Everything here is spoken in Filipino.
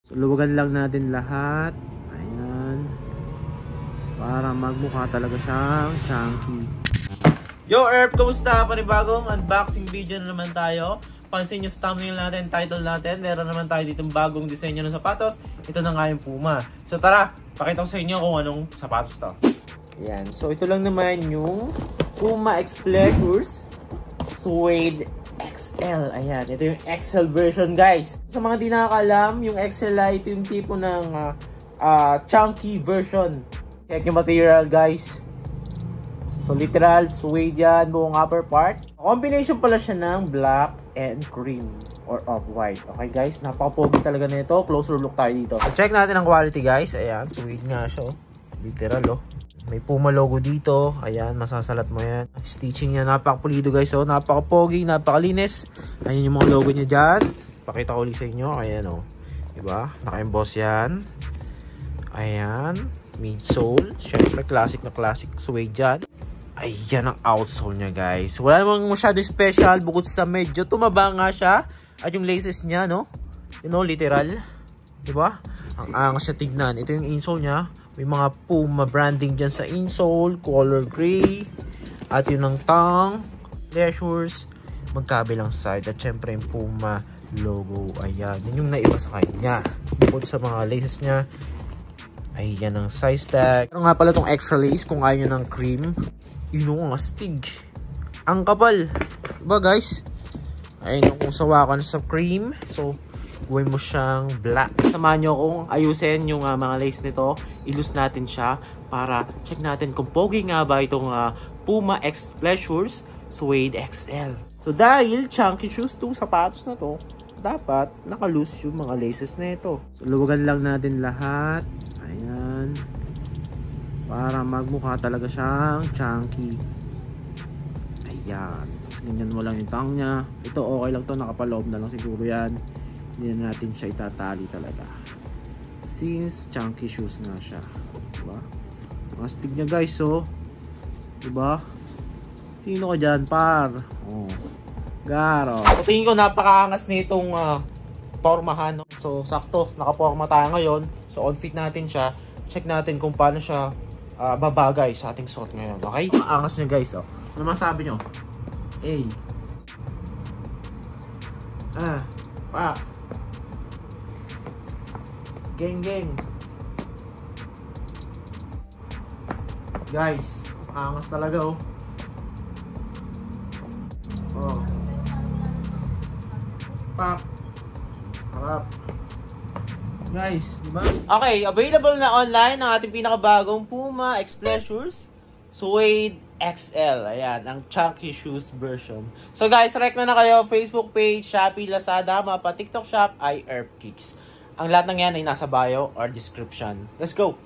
So, luwagan lang natin lahat. Ayan. Para magmukha talaga siyang chunky. Yo, Erp! Kamusta? Panibagong unboxing video na naman tayo. Pansin nyo sa thumbnail natin, title natin, meron naman tayo ditong bagong disenyo ng sapatos. Ito na nga yung Puma. So tara, pakita ko sa inyo kung anong sapatos to. Ayan. So ito lang naman yung Puma X-Pleasures Suede XL. Ayan. Ito yung XL version, guys. Sa mga di nakakalam, yung XL ay ito yung tipo ng chunky version. Check yung material, guys. So literal, suede yan, buong upper part. Combination pala siya ng black and cream or off-white. Okay guys, napaka-pogi talaga nito. Closer look tayo dito. So, check natin ang quality, guys. Ayan, suede nga siya. Literal, oh. May Puma logo dito. Ayan, masasalat mo yan. Stitching niya, napaka-pulido, guys. Oh. Napaka-pogi, napaka-linis. Ayan yung mga logo niya dyan. Pakita ko ulit sa inyo. Ayan, oh. Diba? Naka-emboss yan. Ayan. Midsole. Siyempre, classic na classic suede dyan. Ayan ang outsole niya, guys. Wala namang masyado special bukod sa medyo tumaba nga siya. At yung laces niya, no? You know, literal. Diba? Ang angas siya tignan. Ito yung insole niya. May mga Puma branding dyan sa insole. Color gray. At yun ang tongue. Pleasures. Magkabilang side. At syempre yung Puma logo. Ayan. Yun yung naiba sa kanya. Bukod sa mga laces niya. Ayan ang size tag. Pero nga pala itong extra lace kung ayaw nyo ng cream. Yun ang astig. Ang kapal. Diba, guys? Ayun kung sawa ka na sa cream. So, gawin mo siyang black. Samahan nyo kung ayusin yung mga lace nito. Ilus natin siya para check natin kung pogi nga ba itong Puma X-Pleasures Suede XL. So, dahil chunky shoes itong sapatos na to, dapat naka-loose yung mga laces na ito. So, luwagan lang natin lahat. Ayan. Para magmukha talaga siyang chunky. Ayan. Tapos ganyan mo lang yung tongue niya. Ito okay lang to, nakapaloob na lang siguro yan. Hindi na natin siya itatali talaga. Since chunky shoes nga siya. Diba? Mastig niya, guys, oh. Diba? Sino ka dyan, par? Oh. Garo. So, tingin ko napakaangas nitong pormahan. No? So, sakto. Nakaporma tayo ngayon. So, on fit natin siya. Check natin kung paano siya babagay sa ating suot ngayon. Okay? Ang angas niya, guys. Oh. Ano masabi nyo? Pa. Geng. Guys, angas talaga, oh. Oh. Pak. Harap. Guys, diba? Okay, available na online ang ating pinakabagong Puma X-Pleasures Suede XL. Ayan, ang chunky shoes version. So guys, rek na kayo. Facebook page, Shopee, Lazada, mapa TikTok shop, Erp Kicks. Ang lahat ng yan ay nasa bio or description. Let's go!